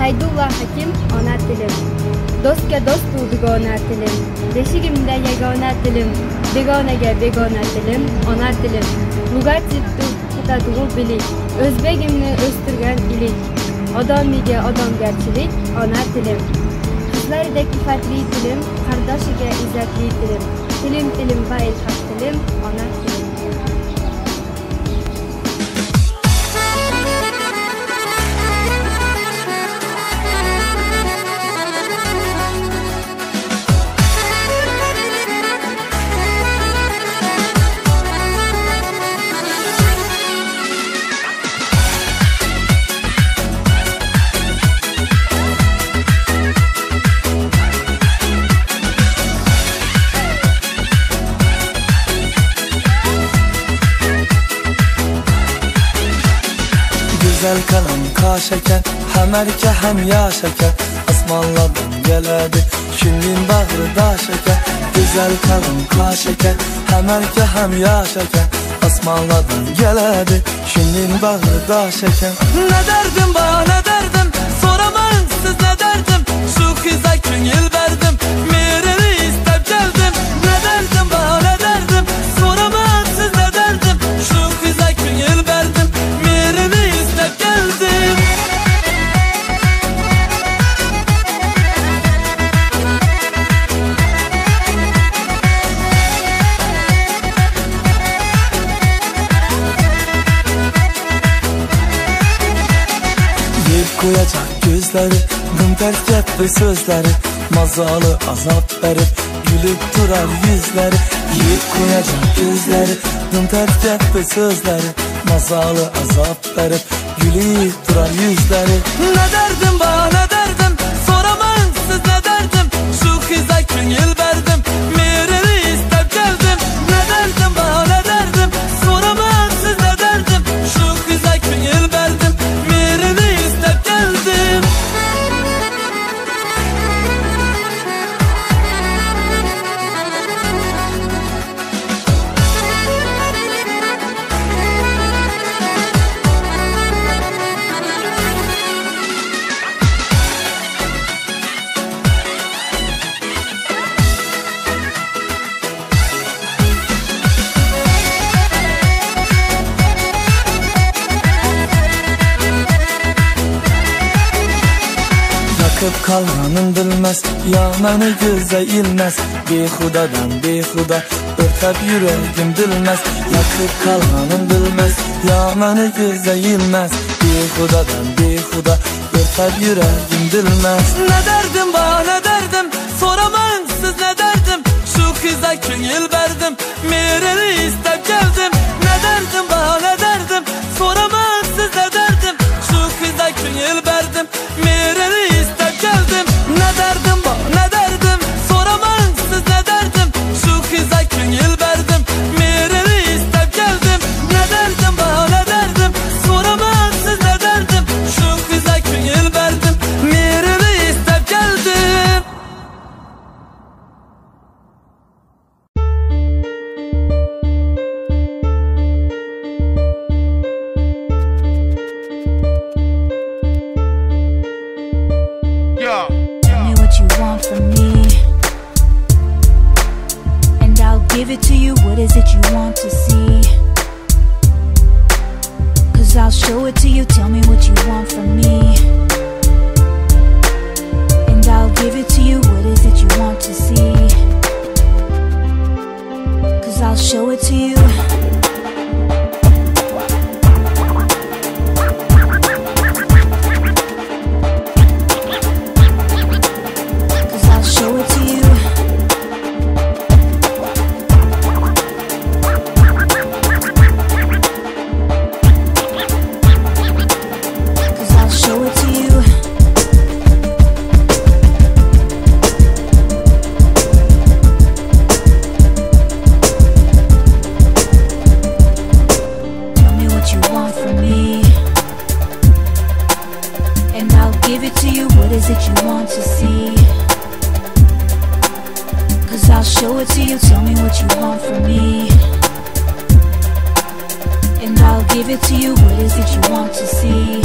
Saydullah Hakim ona tilim. Dostga dost dugona tilim. Beshigimda yagona tilim. Begonaga begona tilim ona tilim. Lugat ziddu tutadigu bilik. O'zbegimni o'stirgan ilik. Odamiga odamgarchilik ona tilim. Qizlardek ifatli tilim, qardoshiga izzatli tilim. Tilim va ilhaq tilim ona tilim. Güzel kalan kaş eken, hem erke hem yaş eken. Asmanlardan geledi, şunun bağrı daş eken. Güzel kalan kaş eken, hem erke hem yaş eken. Asmanlardan geledi, şunun bağrı daş eken. Ne derdim bana ne derdim, soramayın siz ne derdim. Şu kıza köngül verdim, mireni istep geldim. Ne derdim bana ne derdim, soramayın siz ne derdim. Şu kıza köngül verdim, mireni istep geldim. Yiyip koyacak gözleri, dım ters getdi sözleri. Mazalı azap verip, gülüp durar yüzleri. Yiyip koyacak gözleri, dım ters getdi sözleri. Mazalı azap verip, gülüp durar yüzleri. Ne derdim bana ne derdim, soramayın siz ne derdim. Şu kıza köngül verdim, mireni istep geldim. Ne derdim bana ne derdim, soramayın siz ne derdim. Şu kıza köngül verdim, mireni istep geldim. Yakıp kalmanın bilmez, yananı göze ilmez. Behudadan behuda, örtep yüreğim bilmez. Yakıp kalmanın bilmez, yananı göze ilmez. Behudadan behuda, örtep yüreğim bilmez. Ne derdim bana ne derdim, soramayın siz ne derdim. Şu kıza köngül verdim, mireni istep geldim. Ne derdim bana ne derdim, soramayın siz ne derdim. Şu kıza köngül verdim, mireni istep geldim. Ne derdim bana ne derdim, soramayın siz ne derdim. Şu kıza köngül verdim, mireni istep geldim. Ne derdim bana ne derdim, soramayın siz ne derdim. Şu kıza köngül verdim, mireni istep geldim. Tell me what you want from me, and I'll give it to you. What is it you want to see? 'Cause I'll show it to you. Tell me what you want from me, and I'll give it to you. What is it you want to see? 'Cause I'll show it to you. Give it to you, what is it you want to see? 'Cause I'll show it to you, tell me what you want from me, and I'll give it to you, what is it you want to see?